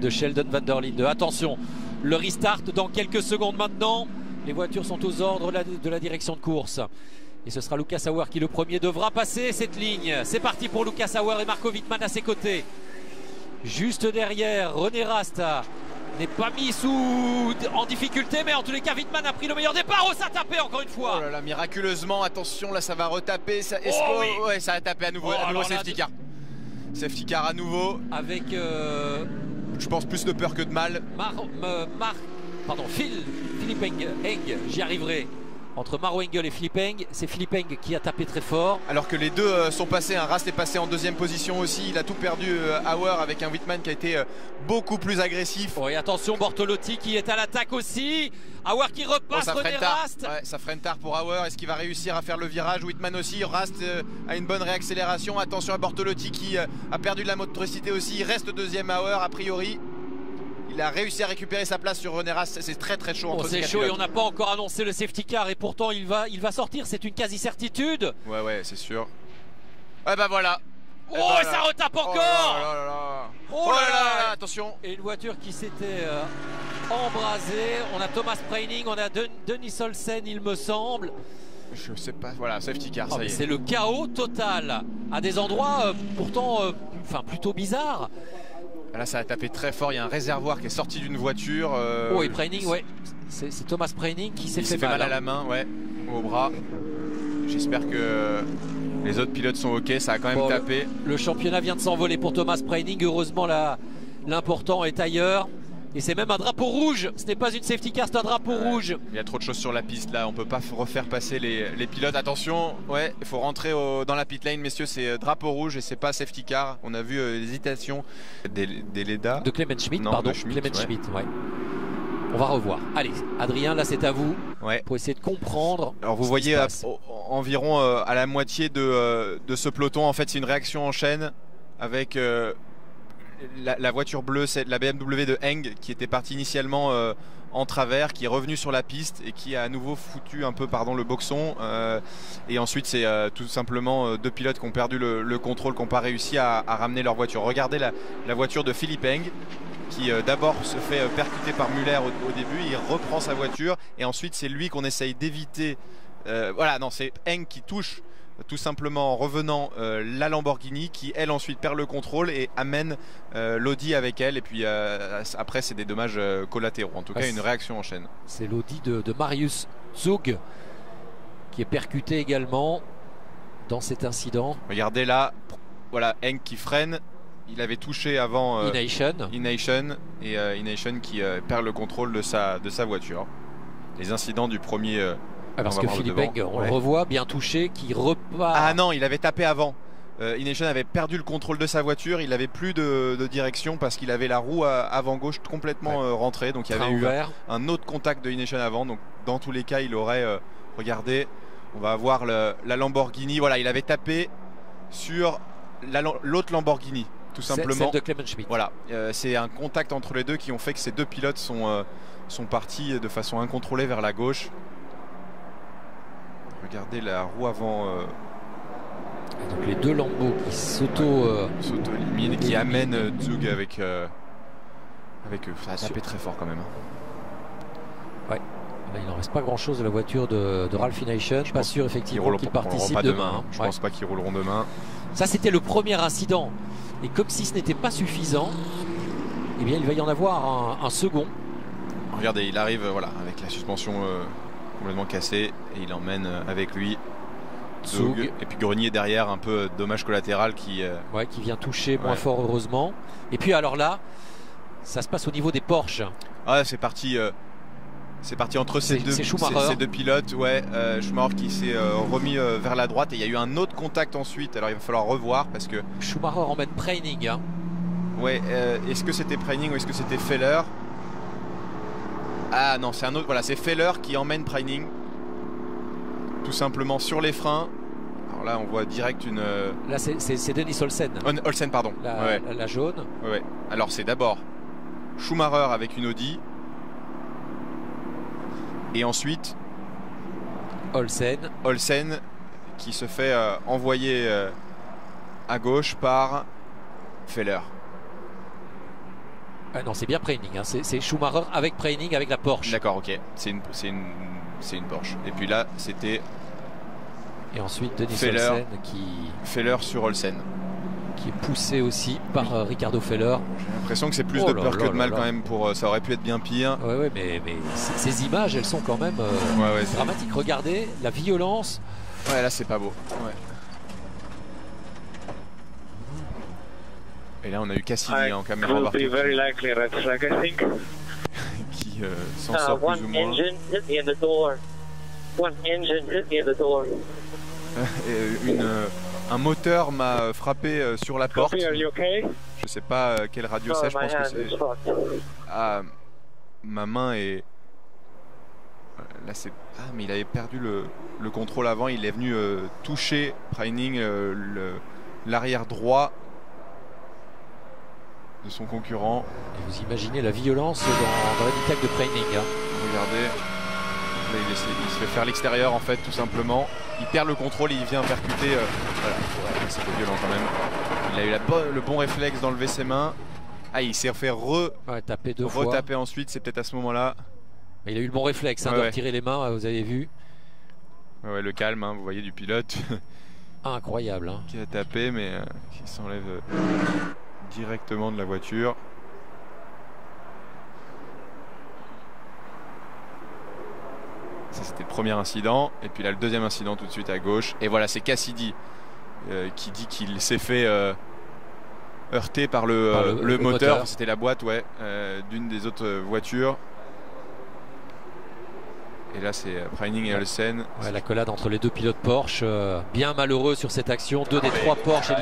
de Sheldon van der Linde. Attention, le restart dans quelques secondes maintenant. Les voitures sont aux ordres de la direction de course. Et ce sera Lucas Auer qui le premier devra passer cette ligne. C'est parti pour Lucas Auer et Marco Wittmann à ses côtés. Juste derrière, René Rast n'est pas mis en difficulté, mais en tous les cas Wittmann a pris le meilleur départ. Oh, ça a tapé encore une fois. Oh là là, miraculeusement, attention, là ça va retaper. Ça, oui. Ouais, ça a tapé à nouveau, safety car. Safety car à nouveau. Avec je pense plus de peur que de mal. Philippe Eng, j'y arriverai. Entre Maro Engel et Philippe Eng, c'est Philippe Eng qui a tapé très fort. Alors que les deux sont passés, Rast est passé en deuxième position aussi. Il a tout perdu, Auer, avec un Wittmann qui a été beaucoup plus agressif. Oui, attention, Bortolotti qui est à l'attaque aussi. Auer qui repasse, René Rast. Ouais, ça freine tard pour Auer. Est-ce qu'il va réussir à faire le virage? Wittmann aussi. Rast a une bonne réaccélération. Attention à Bortolotti qui a perdu de la motricité aussi. Il reste deuxième Auer a priori. Il a réussi à récupérer sa place sur René Rast. C'est très très chaud entre ces C'est chaud et on n'a pas encore annoncé le safety car et pourtant il va sortir, c'est une quasi-certitude. Ouais, c'est sûr. Ouais, bah voilà. Oh, et ça retape encore. Oh là là, attention. Et une voiture qui s'était embrasée. On a Thomas Preining, on a Denis Olsen, il me semble. Je sais pas, voilà, safety car, ça y est. C'est le chaos total à des endroits pourtant plutôt bizarres. Là ça a tapé très fort, il y a un réservoir qui est sorti d'une voiture. Oh, et Preining, ouais, c'est Thomas Preining qui s'est fait mal à la main, ouais, au bras. J'espère que les autres pilotes sont ok, ça a quand même tapé. Le championnat vient de s'envoler pour Thomas Preining, heureusement l'important est ailleurs. Et c'est même un drapeau rouge, ce n'est pas une safety car, c'est un drapeau rouge. Il y a trop de choses sur la piste là, on peut pas refaire passer les pilotes. Attention, ouais, il faut rentrer dans la pit lane, messieurs, c'est drapeau rouge et c'est pas safety car. On a vu l'hésitation de Clement Schmidt, Schmidt, ouais. On va revoir. Allez, Adrien, là c'est à vous, pour essayer de comprendre. Alors vous voyez environ à la moitié de ce peloton, en fait c'est une réaction en chaîne avec la voiture bleue, c'est la BMW de Eng qui était partie initialement en travers, qui est revenue sur la piste et qui a à nouveau foutu un peu le boxon. Et ensuite c'est tout simplement deux pilotes qui ont perdu le contrôle, qui n'ont pas réussi à ramener leur voiture. Regardez la voiture de Philippe Eng qui d'abord se fait percuter par Muller au début, il reprend sa voiture et ensuite c'est lui qu'on essaye d'éviter. Voilà, non, c'est Eng qui touche tout simplement en revenant la Lamborghini qui elle ensuite perd le contrôle et amène l'Audi avec elle, et puis après c'est des dommages collatéraux, en tout cas une réaction en chaîne. C'est l'Audi de Marius Zug qui est percuté également dans cet incident. Regardez là, voilà, Eng qui freine, il avait touché avant Ination et Ination qui perd le contrôle de sa voiture. Les incidents du premier parce que Philippe Eng, on le revoit bien touché, qui repart. Ah non, il avait tapé avant. Ination avait perdu le contrôle de sa voiture, il n'avait plus de direction parce qu'il avait la roue avant gauche complètement rentrée. Donc il y avait eu un autre contact de Ination avant. Donc dans tous les cas, il aurait, regardez, on va avoir la Lamborghini. Voilà, il avait tapé sur l'autre Lamborghini, tout simplement. Celle de Clement Schmidt. Voilà, c'est un contact entre les deux qui ont fait que ces deux pilotes sont partis de façon incontrôlée vers la gauche. Regardez la roue avant. Donc les deux Lambeaux qui s'auto-éliminent, qui amènent Zug avec eux. Ça a tapé très fort quand même. Ouais. Là, il n'en reste pas grand chose de la voiture de Ralph Nation. Je suis pas sûr effectivement qu'ils participent demain. Je pense pas qu'ils rouleront demain. Ça c'était le premier incident. Et comme si ce n'était pas suffisant, eh bien il va y en avoir un second. Regardez, il arrive avec la suspension complètement cassé et il emmène avec lui Zug. Et puis Grenier derrière, un peu dommage collatéral qui vient toucher moins fort heureusement. Et puis alors là ça se passe au niveau des Porsche. Ah, c'est parti entre ces deux pilotes. Schumacher qui s'est remis vers la droite et il y a eu un autre contact ensuite. Alors il va falloir revoir parce que Schumacher emmène Preining. Est-ce que c'était Preining ou est-ce que c'était Feller? Ah non, c'est un autre. Voilà, c'est Feller qui emmène Preining tout simplement sur les freins. Alors là, on voit direct une. Là, c'est Denis Olsen. Olsen, pardon. La jaune. Ouais. Alors, c'est d'abord Schumacher avec une Audi. Et ensuite. Olsen qui se fait envoyer à gauche par Feller. Ah non, c'est bien Preining, hein. C'est Schumacher avec Preining avec la Porsche. D'accord, ok. C'est une Porsche. Et puis là, c'était. Et ensuite Denis Feller, Olsen Feller sur Olsen. Qui est poussé aussi par Ricardo Feller. J'ai l'impression que c'est plus de peur que de mal quand même. Ça aurait pu être bien pire. Ouais, mais ces images, elles sont quand même dramatiques. Regardez la violence. Ouais, là c'est pas beau. Ouais. Et là on a eu Cassidy en caméra embarquée qui s'en sort plus ou moins. Un moteur m'a frappé sur la porte. Je sais pas quelle radio c'est, je pense que c'est. Ah, ma main est. Là c'est. Ah, mais il avait perdu le contrôle avant. Il est venu toucher Preining l'arrière droit de son concurrent. Et vous imaginez la violence dans l'habitacle de Preining. Hein. Regardez. Là, il se fait faire l'extérieur en fait, tout simplement. Il perd le contrôle et il vient percuter. Voilà, ouais, c'était violent quand même. Il a eu le bon réflexe d'enlever ses mains. Ah, il s'est fait taper deux fois. Retaper ensuite, c'est peut-être à ce moment-là. Il a eu le bon réflexe de retirer les mains, vous avez vu. Ouais, le calme, hein, vous voyez du pilote. Incroyable. Hein. Qui a tapé, mais qui s'enlève directement de la voiture. Ça c'était le premier incident. Et puis là le deuxième incident tout de suite à gauche. Et voilà, c'est Cassidy qui dit qu'il s'est fait heurter par le moteur. C'était la boîte d'une des autres voitures. Et là c'est Preining et Olsen. Ouais, la collade entre les deux pilotes Porsche. Bien malheureux sur cette action. Deux des trois Porsche.